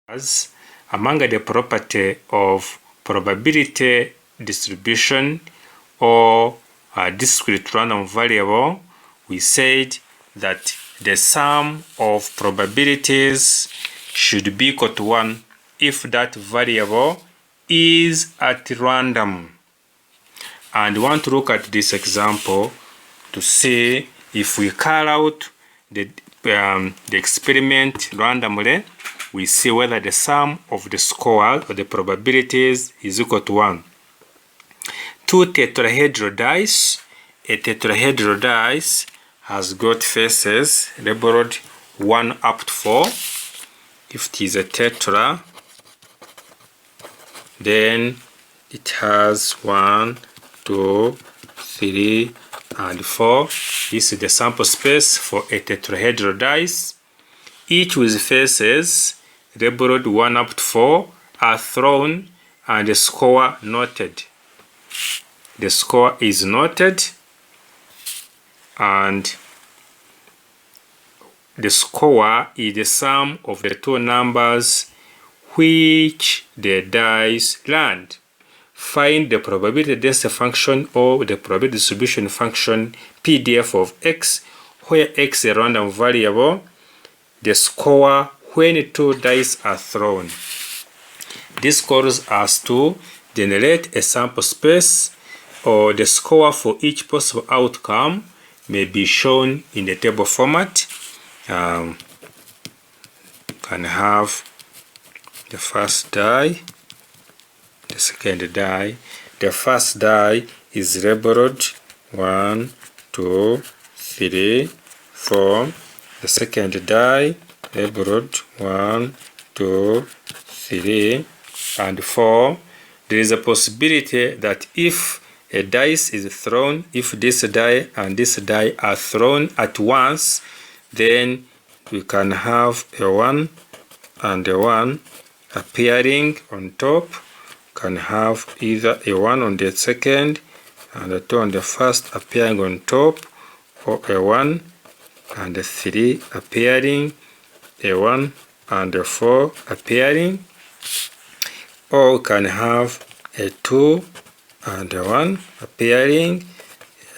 as among the property of probability distribution or a discrete random variable, we said that the sum of probabilities should be equal to 1 if that variable is at random. And we want to look at this example to see if we carry out the experiment randomly, we see whether the sum of the scores or the probabilities is equal to 1. Two tetrahedral dice. A tetrahedral dice has got faces labeled 1 up to 4. If it is a tetra, then it has 1, 2, 3, and 4. This is the sample space for a tetrahedral dice. Each with faces labeled 1 up to 4 are thrown and the score noted. The score is noted and the score is the sum of the two numbers which the dice land. Find the probability density function or the probability distribution function PDF of x, where x is a random variable, the score when two dice are thrown. This calls us to generate a sample space, or the score for each possible outcome may be shown in the table format. Can have the first die, the second die. The first die is labeled 1, 2, 3, 4. The second die labeled 1, 2, 3, and 4. There is a possibility that if a dice is thrown, if this die and this die are thrown at once, then we can have a 1 and a 1 appearing on top. Can have either a 1 on the second and a 2 on the first appearing on top, or a 1 and a 3 appearing, a 1 and a 4 appearing, or we can have a 2 and a 1 appearing,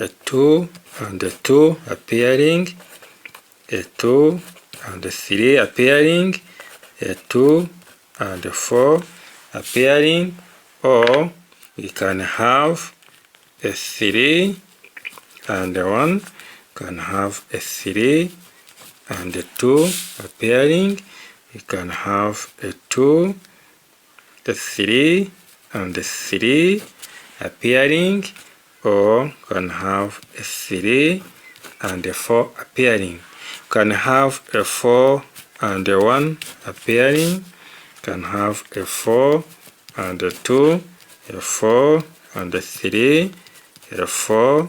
a 2 and a 2 appearing, a 2 and a 3 appearing, a 2 and a 4 appearing, or we can have a 3 and a 1, can have a 3 and a 2 appearing, we can have a 2, a 3 and a 3 appearing, or can have a 3 and a 4 appearing. Can have a 4 and a 1 appearing, can have a 4 and a 2, a 4 and a 3, a 4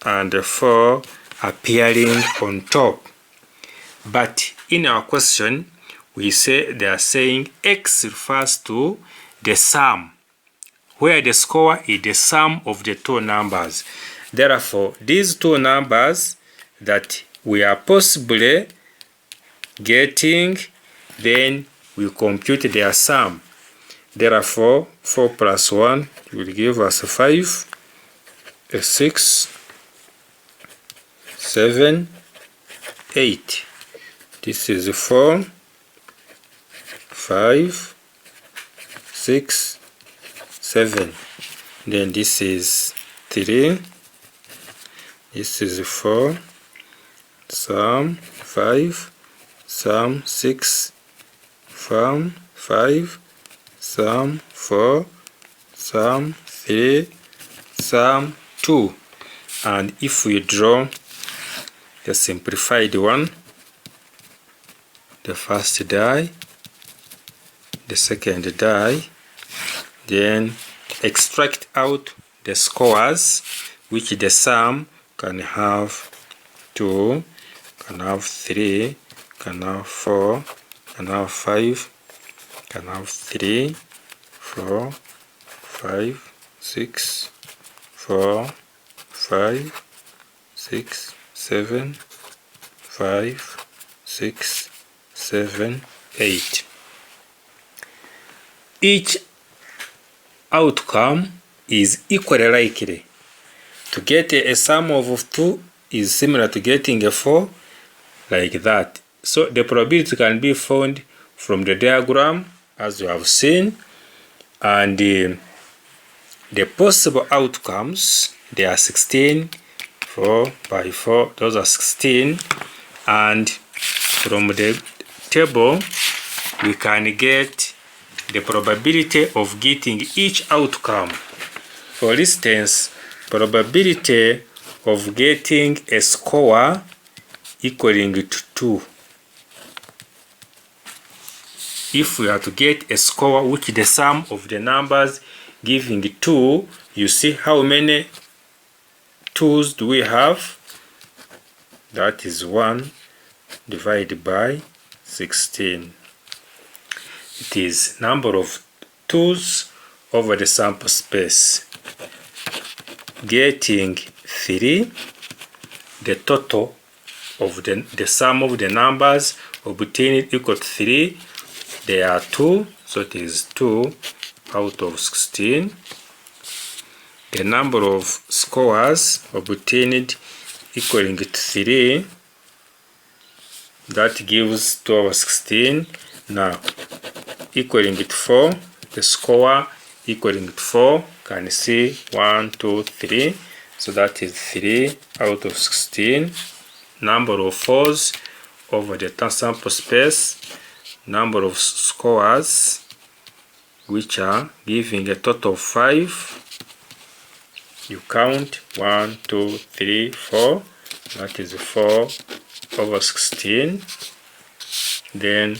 and a 4 appearing on top. But in our question, we say they are saying x refers to the sum, where the score is the sum of the two numbers. Therefore, these two numbers that we are possibly getting, then we compute their sum. Therefore, 4 plus 1 will give us 5, 6, 7, 8. This is 4, 5, 6, 7. Then this is 3. This is 4. Sum 5. Sum 6. Sum 5. Sum 4. Sum 3. Sum 2. And if we draw the simplified one, the first die, the second die, then extract out the scores, which the sum can have 2, can have 3, can have 4, can have 5, can have 3, 4, 5, 6, 4, 5, 6, 7, 5, 6, 7, 8. each outcome is equally likely to get a sum of 2 is similar to getting a 4, like that. So the probability can be found from the diagram as you have seen, and the possible outcomes, they are 16, 4 by 4, those are 16, and from the table we can get the probability of getting each outcome. For instance, probability of getting a score equaling to 2. If we are to get a score which the sum of the numbers giving 2, you see how many 2's do we have? That is 1 divided by 16. It is number of 2's over the sample space. Getting 3, the total of the sum of the numbers obtained equal to 3. There are 2, so it is 2 out of 16. The number of scores obtained equaling to 3, that gives 2 over 16. Now, equaling to 4, the score equaling to 4, can see 1, 2, 3. So that is 3 out of 16. Number of 4's over the sample space. Number of scores, which are giving a total of 5. You count 1, 2, 3, 4. That is 4 over 16. Then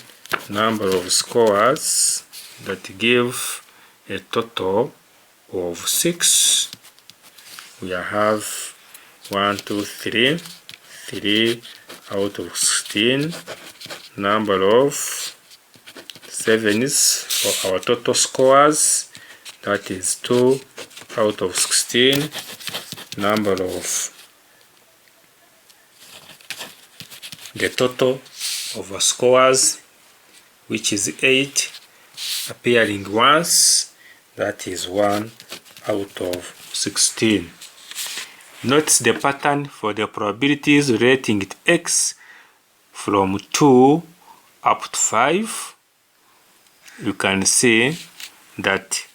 number of scores that give a total of 6. We have 1, 2, 3, 3 out of 16. Number of 7's for our total scores, that is 2 out of 16. Number of the total of our scores, which is 8, appearing once, that is 1 out of 16. Notice the pattern for the probabilities relating to x from 2 up to 5. You can see that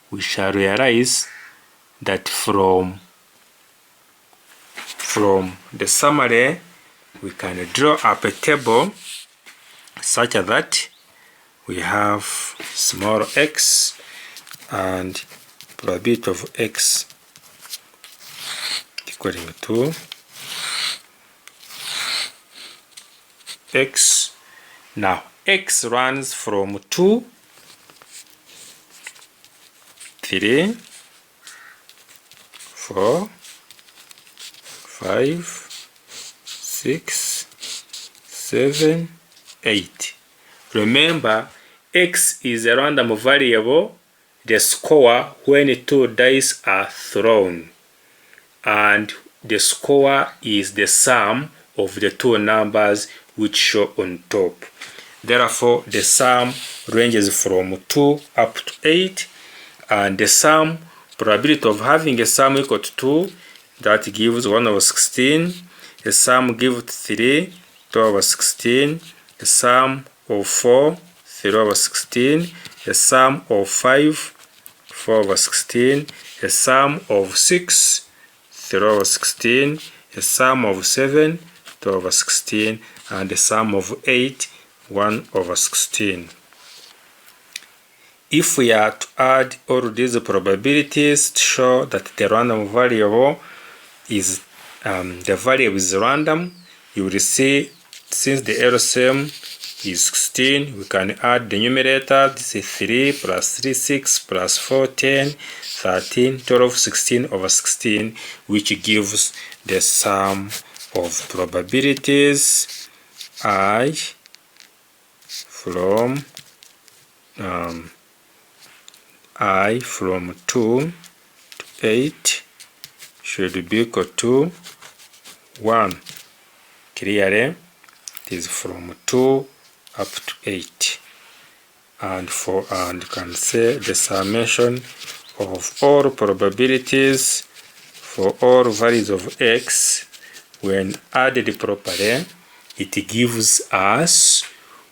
we shall realize that from the summary we can draw up a table such that we have small x and probability of x equaling to x. Now x runs from 2, 3, 4, 5, 6, 7, 8. Remember, x is a random variable, the score when 2 dice are thrown, and the score is the sum of the 2 numbers which show on top. Therefore, the sum ranges from 2 up to 8, and the sum probability of having a sum equal to 2, that gives 1 over 16. A sum gives 3, 2 over 16. A sum of 4, 3 over 16. A sum of 5, 4 over 16. A sum of 6, 3 over 16. A sum of 7, 2 over 16. And the sum of 8, 1 over 16. If we are to add all these probabilities to show that the random variable is random, you will see, since the LCM is 16, we can add the numerator. This is 3 plus 3, 6 plus 4, 10, 13, 12, 16 over 16, which gives the sum of probabilities I from 2 to 8 should be equal to 1. Clearly, it is from 2 up to 8. And you can say the summation of all probabilities for all values of x when added properly, it gives us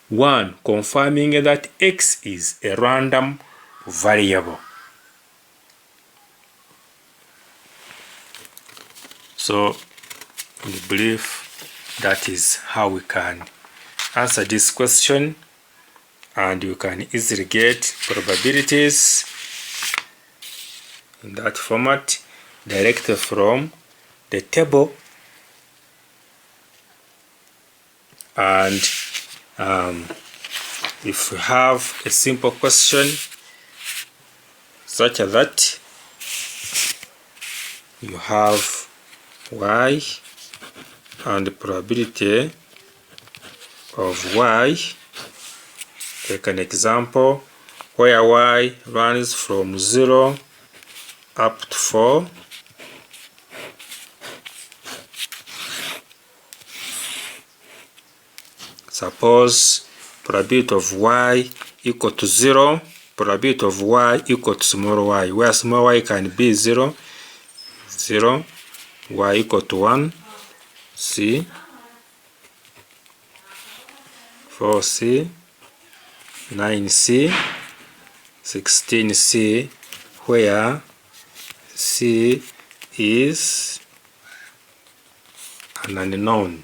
1, confirming that x is a random variable. So we believe that is how we can answer this question, and you can easily get probabilities in that format directly from the table. And if we have a simple question such as that, you have y and the probability of y. Take an example where y runs from 0 up to 4. Suppose probability of y equal to 0, probability of y equal to small y, where small y can be 0, 0, y equal to 1, c, 4c, 9c, 16c, where c is an unknown.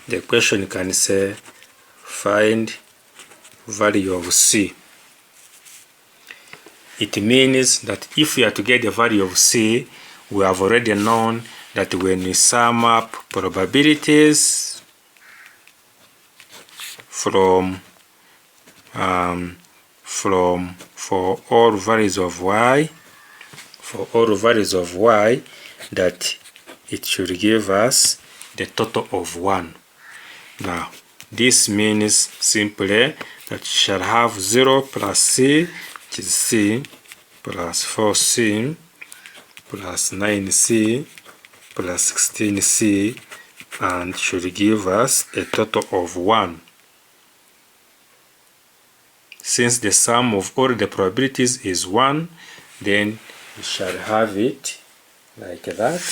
The question can say find value of c. It means that if we are to get the value of c, we have already known that when we sum up probabilities for all values of y, that it should give us the total of 1. Now, this means simply that you shall have 0 plus c, which is c, plus 4c, plus 9c, plus 16c, and should give us a total of 1. Since the sum of all the probabilities is 1, then we shall have it like that,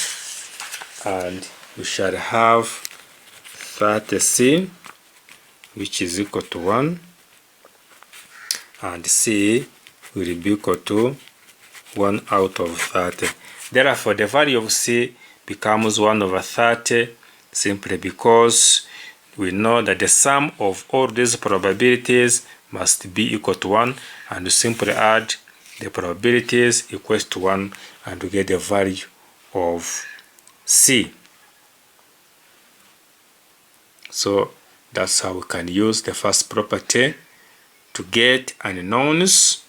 and we shall have 30c, which is equal to 1, and c will be equal to 1 out of 30. Therefore, the value of c becomes 1 over 30 simply because we know that the sum of all these probabilities must be equal to 1, and we simply add the probabilities equals to 1 and we get the value of c. So that's how we can use the first property to get unknowns,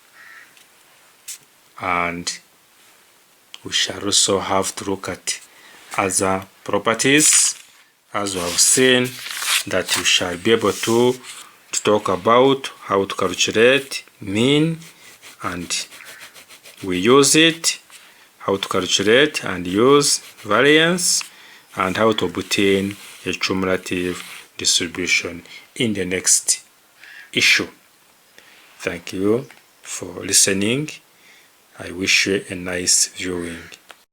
and we shall also have to look at other properties, as we have seen that we shall be able to talk about how to calculate mean, and we use it, how to calculate and use variance, and how to obtain a cumulative distribution in the next issue. Thank you for listening. I wish you a nice viewing.